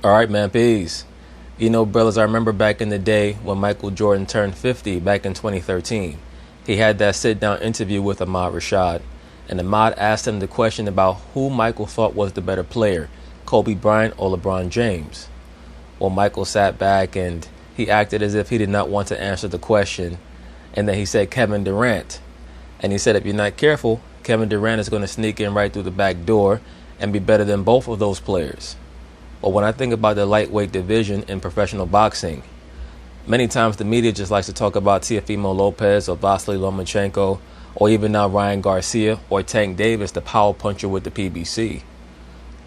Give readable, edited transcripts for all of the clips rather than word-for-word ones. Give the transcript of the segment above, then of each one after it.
All right, man, peace. You know, brothers, I remember back in the day when Michael Jordan turned 50 back in 2013. He had that sit-down interview with Ahmad Rashad, and Ahmad asked him the question about who Michael thought was the better player, Kobe Bryant or LeBron James. Well, Michael sat back and he acted as if he did not want to answer the question, and then he said Kevin Durant. And he said if you're not careful, Kevin Durant is going to sneak in right through the back door and be better than both of those players. But when I think about the lightweight division in professional boxing, many times the media just likes to talk about Teofimo Lopez or Vasily Lomachenko, or even now Ryan Garcia or Tank Davis, the power puncher with the PBC.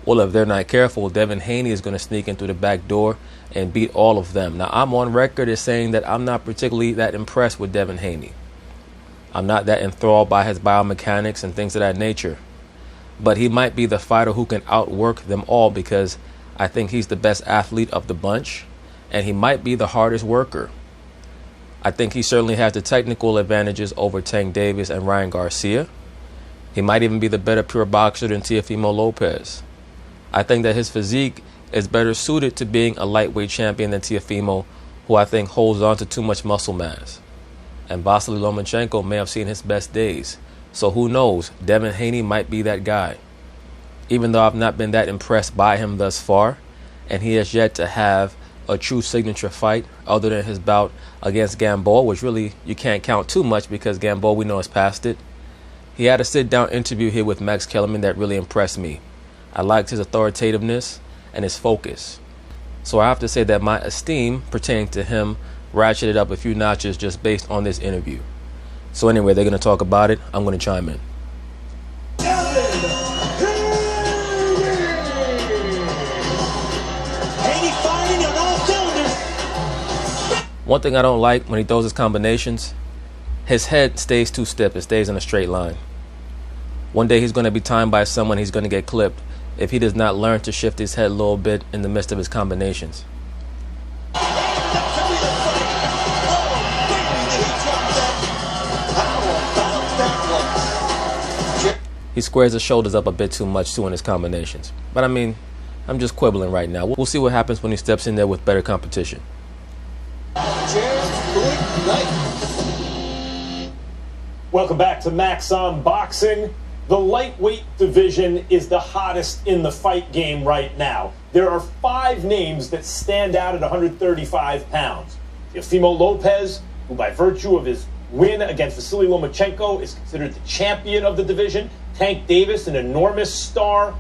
Well, if they're not careful, Devin Haney is going to sneak in through the back door and beat all of them. Now, I'm on record as saying that I'm not particularly that impressed with Devin Haney. I'm not that enthralled by his biomechanics and things of that nature. But he might be the fighter who can outwork them all because I think he's the best athlete of the bunch, and he might be the hardest worker. I think he certainly has the technical advantages over Tank Davis and Ryan Garcia. He might even be the better pure boxer than Teofimo Lopez. I think that his physique is better suited to being a lightweight champion than Teofimo, who I think holds on to too much muscle mass. And Vasily Lomachenko may have seen his best days. So who knows, Devin Haney might be that guy. Even though I've not been that impressed by him thus far, and he has yet to have a true signature fight other than his bout against Gamboa, which really you can't count too much because Gamboa, we know, is past it. He had a sit-down interview here with Max Kellerman that really impressed me. I liked his authoritativeness and his focus. So I have to say that my esteem pertaining to him ratcheted up a few notches just based on this interview. So anyway, they're going to talk about it. I'm going to chime in. One thing I don't like when he throws his combinations, his head stays too stiff. It stays in a straight line. One day he's going to be timed by someone. He's going to get clipped if he does not learn to shift his head a little bit in the midst of his combinations. He squares his shoulders up a bit too much too in his combinations. But I mean, I'm just quibbling right now. We'll see what happens when he steps in there with better competition. Welcome back to Max on Boxing. The lightweight division is the hottest in the fight game right now. There are 5 names that stand out at 135 pounds. Teofimo Lopez, who by virtue of his win against Vasily Lomachenko is considered the champion of the division. Tank Davis, an enormous star.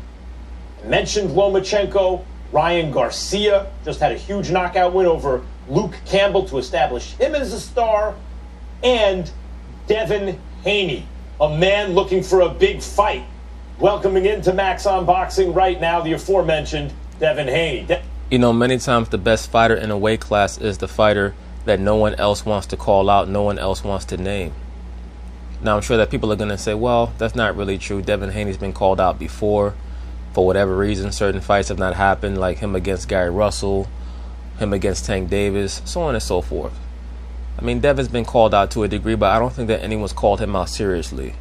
I mentioned Lomachenko. Ryan Garcia just had a huge knockout win over Luke Campbell to establish him as a star. And Devin Haney, a man looking for a big fight. Welcoming into Max on Boxing right now, the aforementioned Devin Haney. You know, many times the best fighter in a weight class is the fighter that no one else wants to call out, no one else wants to name. Now, I'm sure that people are going to say, well, that's not really true. Devin Haney's been called out before. For whatever reason, certain fights have not happened, like him against Gary Russell, him against Tank Davis, so on and so forth. I mean, Devin's been called out to a degree, but I don't think that anyone's called him out seriously.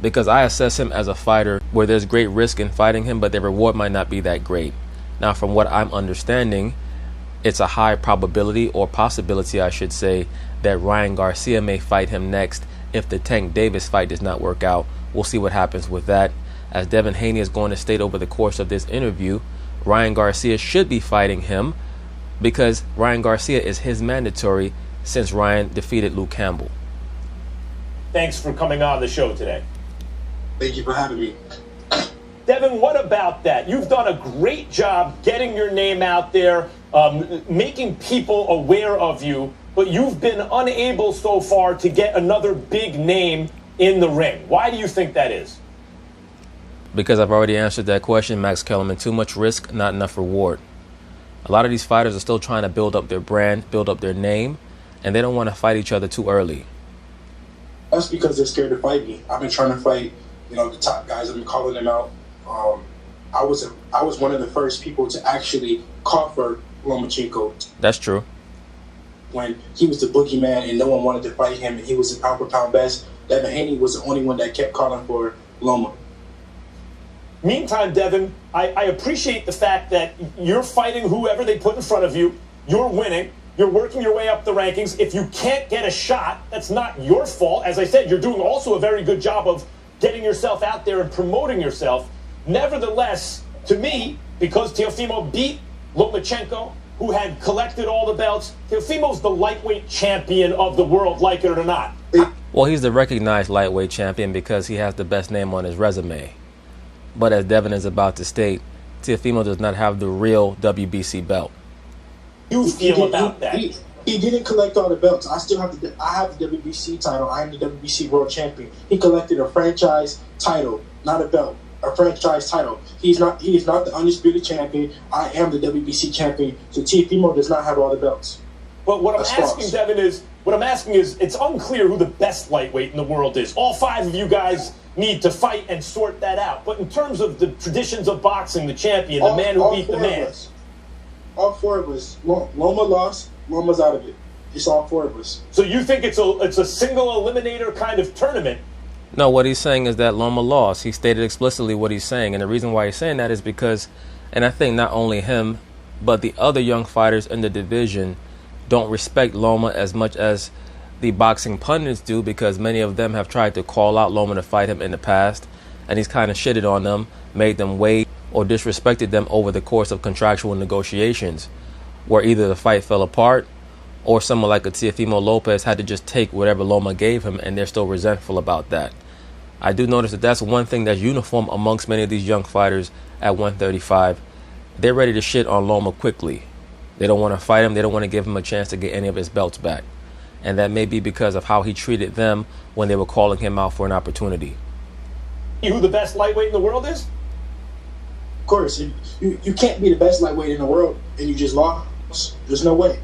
Because I assess him as a fighter where there's great risk in fighting him, but the reward might not be that great. Now, from what I'm understanding, it's a high probability, or possibility, I should say, that Ryan Garcia may fight him next if the Tank Davis fight does not work out. We'll see what happens with that. As Devin Haney is going to state over the course of this interview, Ryan Garcia should be fighting him because Ryan Garcia is his mandatory since Ryan defeated Luke Campbell. Thanks for coming on the show today. Thank you for having me. Devin, what about that? You've done a great job getting your name out there, making people aware of you, but you've been unable so far to get another big name in the ring. Why do you think that is? Because I've already answered that question, Max Kellerman. Too much risk, not enough reward. A lot of these fighters are still trying to build up their brand, build up their name, and they don't want to fight each other too early. That's because they're scared to fight me. I've been trying to fight, the top guys. I've been calling them out. I was one of the first people to actually call for Lomachenko. That's true. When he was the boogeyman and no one wanted to fight him, and he was the pound-for-pound best, Devin Haney was the only one that kept calling for Loma. Meantime, Devin, I appreciate the fact that you're fighting whoever they put in front of you. You're winning. You're working your way up the rankings. If you can't get a shot, that's not your fault. As I said, you're doing also a very good job of getting yourself out there and promoting yourself. Nevertheless, to me, because Teofimo beat Lomachenko, who had collected all the belts, Teofimo's the lightweight champion of the world, like it or not. Well, he's the recognized lightweight champion because he has the best name on his resume. But as Devin is about to state, Teofimo does not have the real WBC belt. You feel about that? He didn't collect all the belts. I have the WBC title. I am the WBC world champion. He collected a franchise title, not a belt. A franchise title. He is not the undisputed champion. I am the WBC champion. So Teofimo does not have all the belts. But what I'm asking, Devin, is it's unclear who the best lightweight in the world is. All five of you guys need to fight and sort that out. But in terms of the traditions of boxing, the champion, the man who beat the man. All four of us. Loma lost. Loma's out of it. It's all four of us. So you think it's a single eliminator kind of tournament? No, what he's saying is that Loma lost. He stated explicitly what he's saying. And the reason why he's saying that is because, and I think not only him, but the other young fighters in the division don't respect Loma as much as the boxing pundits do, because many of them have tried to call out Loma to fight him in the past. And he's kind of shitted on them, made them wait, or disrespected them over the course of contractual negotiations, where either the fight fell apart or someone like a Teofimo Lopez had to just take whatever Loma gave him, and they're still resentful about that. I do notice that that's one thing that's uniform amongst many of these young fighters at 135. They're ready to shit on Loma quickly. They don't want to fight him. They don't want to give him a chance to get any of his belts back. And that may be because of how he treated them when they were calling him out for an opportunity. Who the best lightweight in the world is? Of course. You can't be the best lightweight in the world and you just lost. There's no way.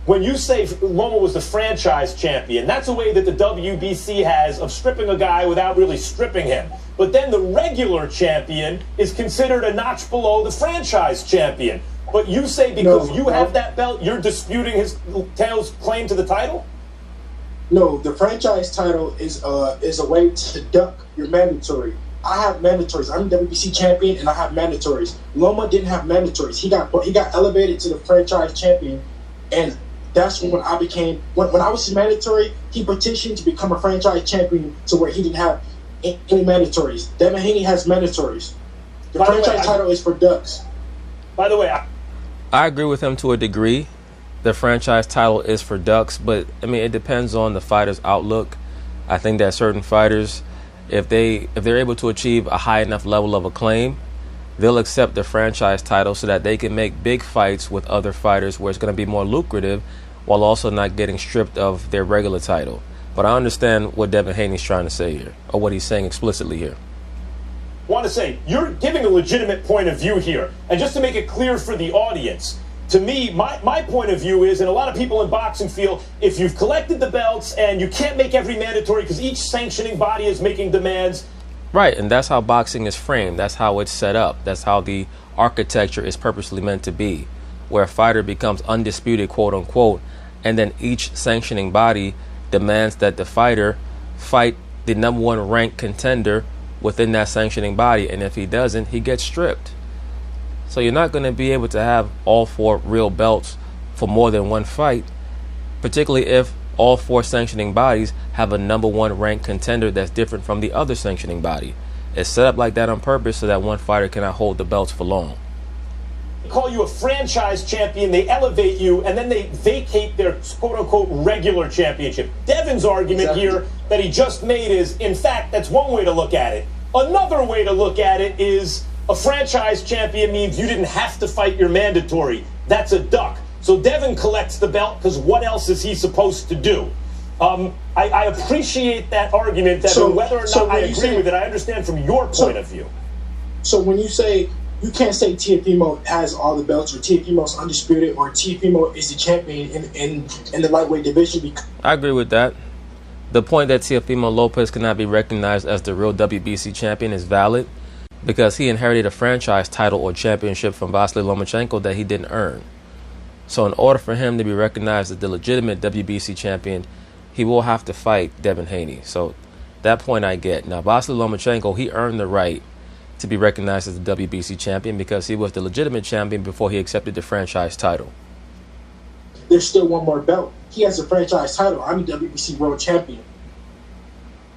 When you say Loma was the franchise champion, that's a way that the WBC has of stripping a guy without really stripping him. But then the regular champion is considered a notch below the franchise champion. But you say because you have that belt, you're disputing his claim to the title? No, the franchise title is a way to duck your mandatory. I have mandatories. I'm the WBC champion, and I have mandatories. Loma didn't have mandatories. He got elevated to the franchise champion, and that's when I became. When I was mandatory, he petitioned to become a franchise champion to where he didn't have any mandatories. Devin Haney has mandatories. The franchise title is for ducks. By the way, I agree with him to a degree. The franchise title is for ducks, but I mean it depends on the fighter's outlook. I think that certain fighters, if they're able to achieve a high enough level of acclaim, they'll accept the franchise title so that they can make big fights with other fighters where it's going to be more lucrative, while also not getting stripped of their regular title. But I understand what Devin Haney's trying to say here, or what he's saying explicitly here. I want to say, you're giving a legitimate point of view here. And just to make it clear for the audience, to me, my point of view is, and a lot of people in boxing feel, if you've collected the belts and you can't make every mandatory because each sanctioning body is making demands. Right, and that's how boxing is framed. That's how it's set up. That's how the architecture is purposely meant to be, where a fighter becomes undisputed, quote unquote, and then each sanctioning body demands that the fighter fight the number one ranked contender within that sanctioning body, and if he doesn't, he gets stripped. So you're not going to be able to have all four real belts for more than one fight, particularly if all four sanctioning bodies have a number one ranked contender that's different from the other sanctioning body. It's set up like that on purpose so that one fighter cannot hold the belts for long. They call you a franchise champion, they elevate you, and then they vacate their quote-unquote regular championship. Devin's argument here that he just made is, in fact, that's one way to look at it. Another way to look at it is a franchise champion means you didn't have to fight your mandatory. That's a duck. So Devin collects the belt because what else is he supposed to do? I appreciate that argument, Devin. Whether or not I agree with it, I understand from your point of view. So when you say, you can't say Teofimo has all the belts, or Teofimo's undisputed, or Teofimo is the champion in the lightweight division. I agree with that. The point that Teofimo Lopez cannot be recognized as the real WBC champion is valid because he inherited a franchise title or championship from Vasily Lomachenko that he didn't earn. So in order for him to be recognized as the legitimate WBC champion, he will have to fight Devin Haney. So that point I get. Now, Vasily Lomachenko, he earned the right to be recognized as the WBC champion because he was the legitimate champion before he accepted the franchise title. There's still one more belt. He has a franchise title. I'm the WBC world champion.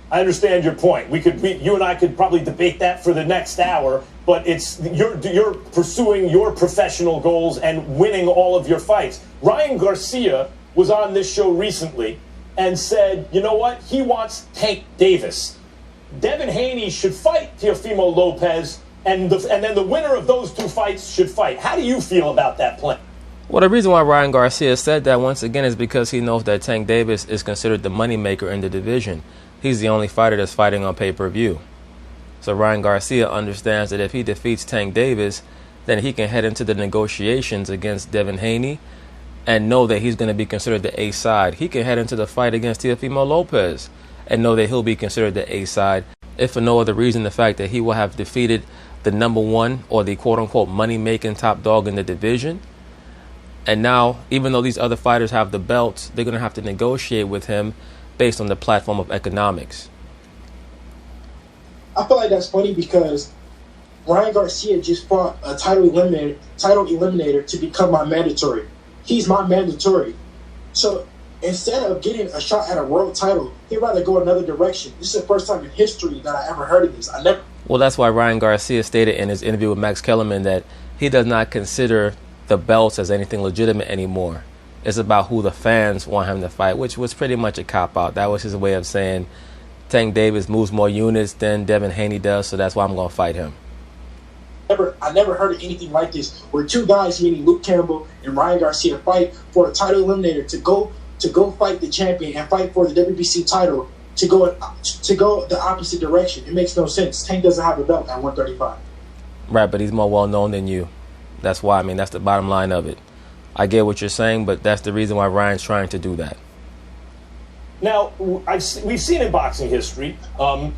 I understand your point. You and I could probably debate that for the next hour, but you're pursuing your professional goals and winning all of your fights. Ryan Garcia was on this show recently and said, you know what? He wants Tank Davis. Devin Haney should fight Teofimo Lopez, and then the winner of those two fights should fight. How do you feel about that plan? Well, the reason why Ryan Garcia said that, once again, is because he knows that Tank Davis is considered the moneymaker in the division. He's the only fighter that's fighting on pay-per-view. So Ryan Garcia understands that if he defeats Tank Davis, then he can head into the negotiations against Devin Haney and know that he's going to be considered the A side. He can head into the fight against Teofimo Lopez and know that he'll be considered the A side, if for no other reason the fact that he will have defeated the number one or the quote-unquote money-making top dog in the division. And now, even though these other fighters have the belts, they're going to have to negotiate with him based on the platform of economics. I feel like that's funny because Ryan Garcia just fought a title eliminator to become my mandatory. He's my mandatory. So instead of getting a shot at a world title, he'd rather go another direction. This is the first time in history that I ever heard of this. Well, that's why Ryan Garcia stated in his interview with Max Kellerman that he does not consider the belts as anything legitimate anymore. It's about who the fans want him to fight, which was pretty much a cop-out. That was his way of saying Tank Davis moves more units than Devin Haney does, so that's why I'm going to fight him. I never heard of anything like this, where two guys, meaning Luke Campbell and Ryan Garcia, fight for a title eliminator to go fight the champion and fight for the WBC title to go the opposite direction. It makes no sense. Tank doesn't have a belt at 135. Right, but he's more well-known than you. That's why, that's the bottom line of it. I get what you're saying, but that's the reason why Ryan's trying to do that. Now, we've seen in boxing history,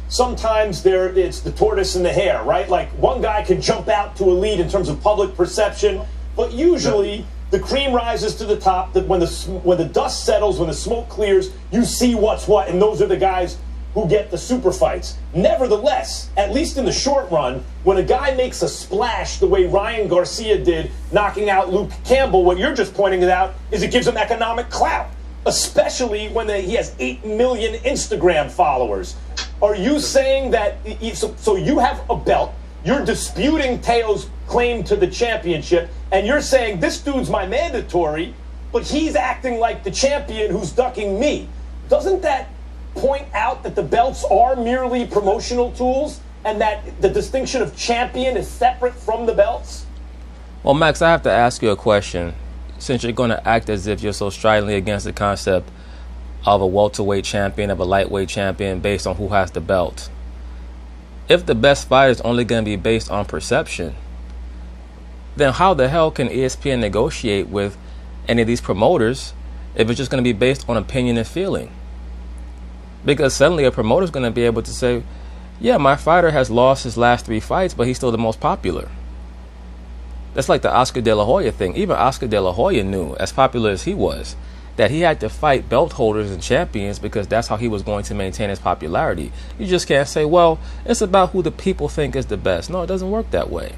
sometimes it's the tortoise and the hare, right? Like one guy can jump out to a lead in terms of public perception, but usually the cream rises to the top. That when the dust settles, when the smoke clears, you see what's what, and those are the guys who get the super fights. Nevertheless, at least in the short run, when a guy makes a splash the way Ryan Garcia did, knocking out Luke Campbell, what you're just pointing out is it gives him economic clout, especially when he has 8 million Instagram followers. Are you saying that, so you have a belt, you're disputing Teo's claim to the championship, and you're saying this dude's my mandatory, but he's acting like the champion who's ducking me. Doesn't that point out that the belts are merely promotional tools and that the distinction of champion is separate from the belts? Well, Max, I have to ask you a question. Since you're going to act as if you're so stridently against the concept of a welterweight champion, of a lightweight champion based on who has the belt, if the best fight is only going to be based on perception, then how the hell can ESPN negotiate with any of these promoters if it's just going to be based on opinion and feeling? Because suddenly a promoter's going to be able to say, yeah, my fighter has lost his last 3 fights, but he's still the most popular. That's like the Oscar De La Hoya thing. Even Oscar De La Hoya knew, as popular as he was, that he had to fight belt holders and champions because that's how he was going to maintain his popularity. You just can't say, well, it's about who the people think is the best. No, it doesn't work that way.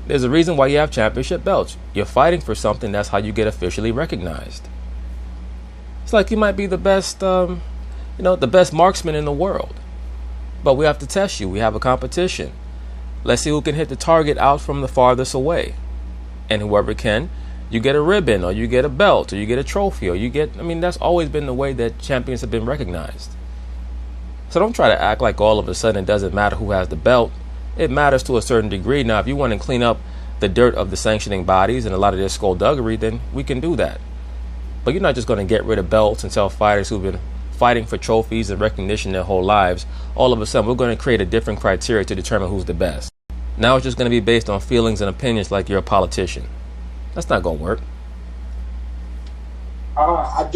There's a reason why you have championship belts. You're fighting for something. That's how you get officially recognized. It's like you might be the best, the best marksman in the world, but we have to test you. We have a competition. Let's see who can hit the target out from the farthest away. And whoever can, you get a ribbon, or you get a belt, or you get a trophy, or you get, that's always been the way that champions have been recognized. So don't try to act like all of a sudden it doesn't matter who has the belt. It matters to a certain degree. Now, if you want to clean up the dirt of the sanctioning bodies and a lot of their skullduggery, then we can do that. But you're not just going to get rid of belts and tell fighters who've been fighting for trophies and recognition their whole lives, all of a sudden we're going to create a different criteria to determine who's the best. Now it's just going to be based on feelings and opinions like you're a politician. That's not going to work. I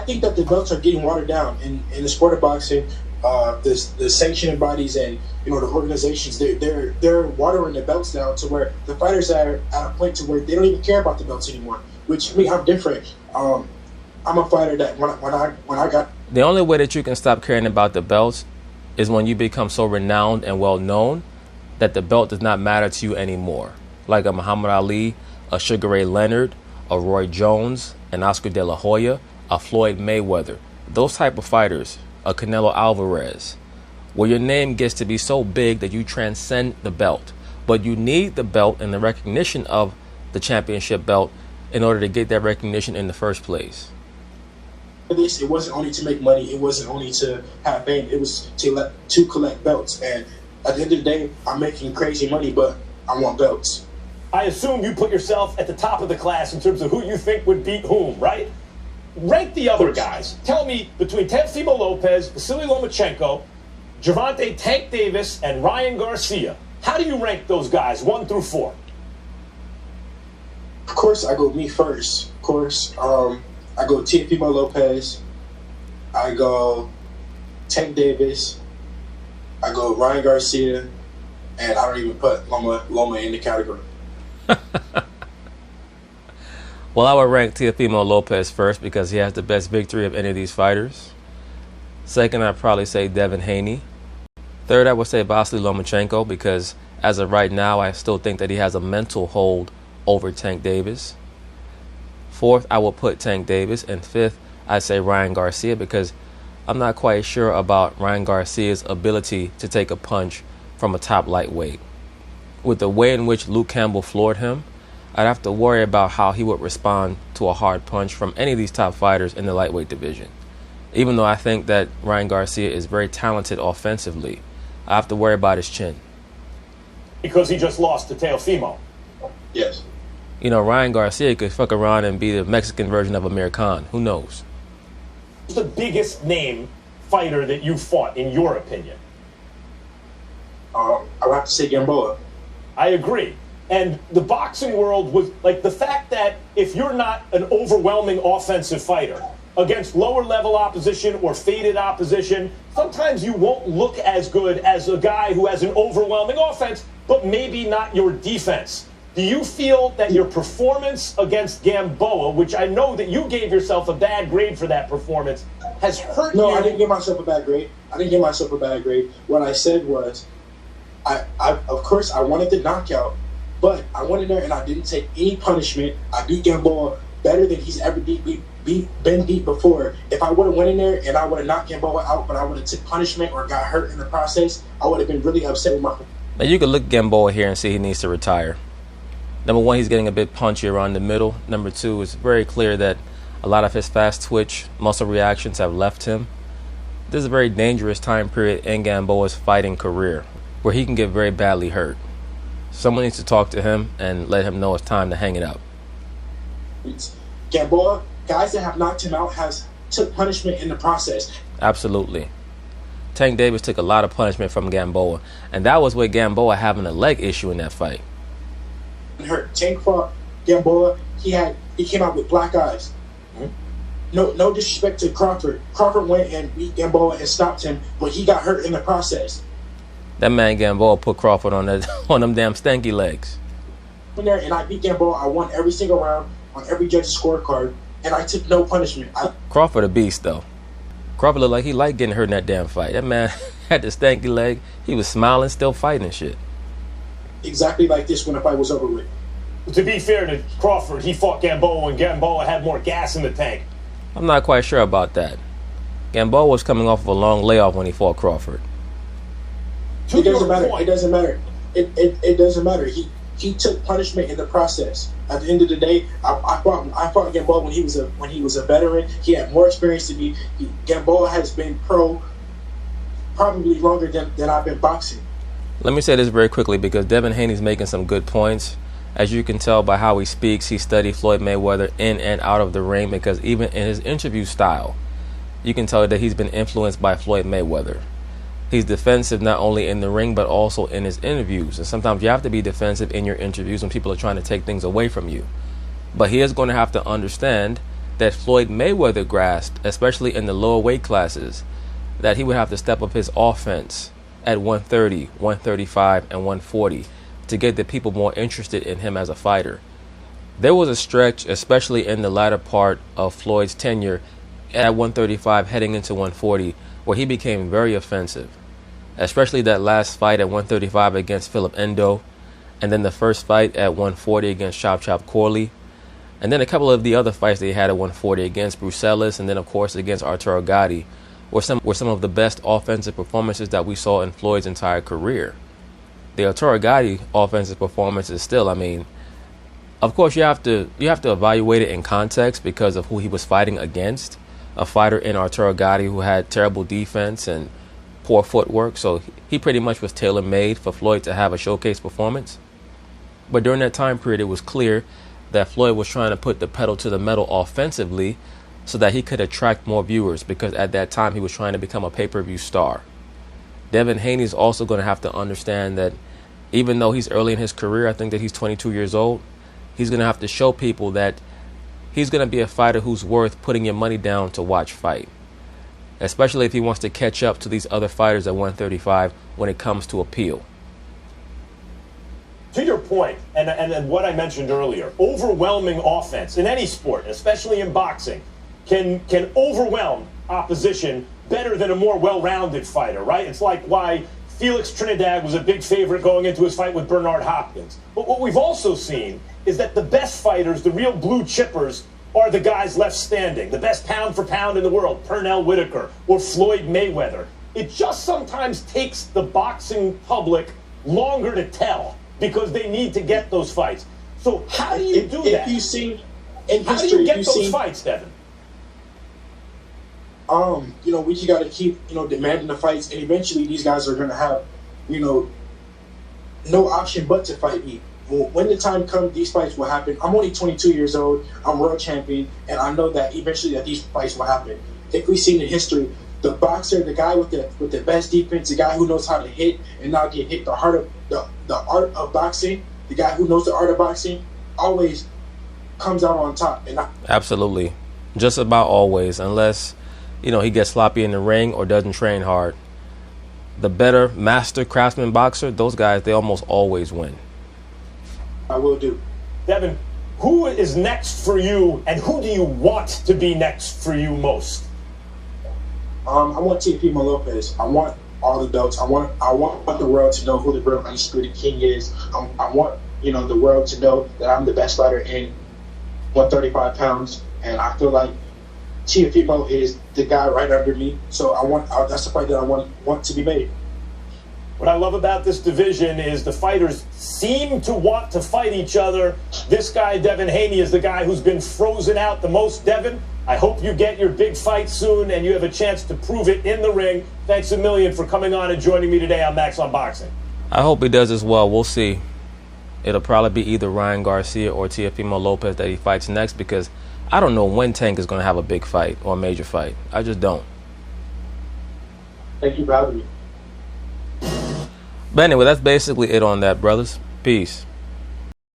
think that the belts are getting watered down in the sport of boxing. The sanctioning bodies and the organizations, they're watering the belts down to where the fighters are at a point to where they don't even care about the belts anymore. Which me, I'm different. I'm a fighter that when I got. The only way that you can stop caring about the belts is when you become so renowned and well known that the belt does not matter to you anymore. Like a Muhammad Ali, a Sugar Ray Leonard, a Roy Jones, an Oscar De La Hoya, a Floyd Mayweather. Those type of fighters, a Canelo Alvarez, where your name gets to be so big that you transcend the belt. But you need the belt and the recognition of the championship belt in order to get that recognition in the first place. It wasn't only to make money. It wasn't only to have fame. It was to collect belts. And at the end of the day, I'm making crazy money, but I want belts. I assume you put yourself at the top of the class in terms of who you think would beat whom, right? Rank the other guys. Tell me, between Teofimo Lopez, Vasily Lomachenko, Gervonta Tank Davis, and Ryan Garcia, how do you rank those guys, 1 through 4? Of course, I go me first. Of course, I go Teofimo Lopez. I go Tank Davis. I go Ryan Garcia. And I don't even put Loma in the category. Well, I would rank Teofimo Lopez first because he has the best victory of any of these fighters. Second, I'd probably say Devin Haney. Third, I would say Vasily Lomachenko because as of right now, I still think that he has a mental hold over Tank Davis. Fourth, I will put Tank Davis. And fifth, I'd say Ryan Garcia because I'm not quite sure about Ryan Garcia's ability to take a punch from a top lightweight. With the way in which Luke Campbell floored him, I'd have to worry about how he would respond to a hard punch from any of these top fighters in the lightweight division. Even though I think that Ryan Garcia is very talented offensively, I have to worry about his chin. Because he just lost to Teofimo. Yes. You know, Ryan Garcia could fuck around and be the Mexican version of Amir Khan. Who knows? Who's the biggest name fighter that you fought, in your opinion? I would have to say Gamboa. I agree. And the boxing world was like the fact that if you're not an overwhelming offensive fighter against lower level opposition or faded opposition, sometimes you won't look as good as a guy who has an overwhelming offense, but maybe not your defense. Do you feel that your performance against Gamboa, which I know that you gave yourself a bad grade for that performance, has hurt you? No, I didn't give myself a bad grade. What I said was, of course, I wanted the knockout, but I went in there and I didn't take any punishment. I beat Gamboa better than he's ever been beat before. If I would have went in there and I would have knocked Gamboa out, but I would have took punishment or got hurt in the process, I would have been really upset with my. Now you can look at Gamboa here and see he needs to retire. Number one, he's getting a bit punchy around the middle. Number two, it's very clear that a lot of his fast twitch muscle reactions have left him. This is a very dangerous time period in Gamboa's fighting career where he can get very badly hurt. Someone needs to talk to him and let him know it's time to hang it up. Gamboa, guys that have knocked him out took punishment in the process. Absolutely. Tank Davis took a lot of punishment from Gamboa, and that was with Gamboa having a leg issue in that fight. Hurt. Tank fought Gamboa. He came out with black eyes. No disrespect to Crawford. Crawford went and beat Gamboa and stopped him, but he got hurt in the process. That man Gamboa put Crawford on them damn stanky legs. In there and I beat Gamboa. I won every single round on every judge's scorecard, and I took no punishment. Crawford a beast though. Crawford looked like he liked getting hurt in that damn fight. That man had the stanky leg. He was smiling, still fighting and shit. Exactly like this when the fight was over with. To be fair to Crawford, he fought Gamboa when Gamboa had more gas in the tank. I'm not quite sure about that. Gamboa was coming off of a long layoff when he fought Crawford. It doesn't matter. It doesn't matter. It doesn't matter. He took punishment in the process. At the end of the day, I fought Gamboa when he was a veteran. He had more experience than me. Gamboa has been pro probably longer than I've been boxing. Let me say this very quickly because Devin Haney's making some good points. As you can tell by how he speaks, he studied Floyd Mayweather in and out of the ring because even in his interview style, you can tell that he's been influenced by Floyd Mayweather. He's defensive not only in the ring but also in his interviews. And sometimes you have to be defensive in your interviews when people are trying to take things away from you. But he is going to have to understand that Floyd Mayweather grasped, especially in the lower weight classes, that he would have to step up his offense at 130, 135, and 140 to get the people more interested in him as a fighter. There was a stretch, especially in the latter part of Floyd's tenure at 135 heading into 140, where he became very offensive. especially that last fight at 135 against Philip Endo, and then the first fight at 140 against Chop Chop Corley, and then a couple of the other fights they had at 140 against Bruce Ellis, and then of course against Arturo Gatti, were some of the best offensive performances that we saw in Floyd's entire career. The Arturo Gatti offensive performance is still, I mean, of course you have to evaluate it in context because of who he was fighting against. A fighter in Arturo Gatti who had terrible defense and poor footwork, so he pretty much was tailor-made for Floyd to have a showcase performance. But during that time period, it was clear that Floyd was trying to put the pedal to the metal offensively so that he could attract more viewers, because at that time he was trying to become a pay-per-view star. Devin Haney is also going to have to understand that even though he's early in his career, I think that he's 22 years old, he's going to have to show people that he's going to be a fighter who's worth putting your money down to watch fight, especially if he wants to catch up to these other fighters at 135 when it comes to appeal. To your point, and what I mentioned earlier, overwhelming offense in any sport, especially in boxing, can overwhelm opposition better than a more well-rounded fighter, right? It's like why Felix Trinidad was a big favorite going into his fight with Bernard Hopkins. But what we've also seen is that the best fighters, the real blue chippers, are the guys left standing. The best pound for pound in the world, Pernell Whitaker or Floyd Mayweather. It just sometimes takes the boxing public longer to tell because they need to get those fights. So how do you do that? If you see in how history, do you get those fights, Devin? We just got to keep, demanding the fights, and eventually these guys are going to have, no option but to fight me. When the time comes, these fights will happen. I'm only 22 years old. I'm world champion, and I know that eventually that these fights will happen. If we've seen in history, the boxer, the guy with the best defense, the guy who knows how to hit and not get hit, the art of boxing, the guy who knows the art of boxing, always comes out on top. Absolutely, just about always, unless he gets sloppy in the ring or doesn't train hard. The better master craftsman boxer, those guys, they almost always win. I will do. Devin, who is next for you, and who do you want to be next for you most? I want Teofimo Lopez. I want all the belts. I want the world to know who the real undisputed king is. I want the world to know that I'm the best fighter in 135 pounds, and I feel like Teofimo is the guy right under me. So that's the fight that I want to be made. What I love about this division is the fighters seem to want to fight each other. This guy, Devin Haney, is the guy who's been frozen out the most. Devin, I hope you get your big fight soon and you have a chance to prove it in the ring. Thanks a million for coming on and joining me today on Max on Boxing. I hope he does as well. We'll see. It'll probably be either Ryan Garcia or Teofimo Lopez that he fights next, because I don't know when Tank is going to have a big fight or a major fight. I just don't. Thank you for having me. But anyway, that's basically it on that, brothers. Peace.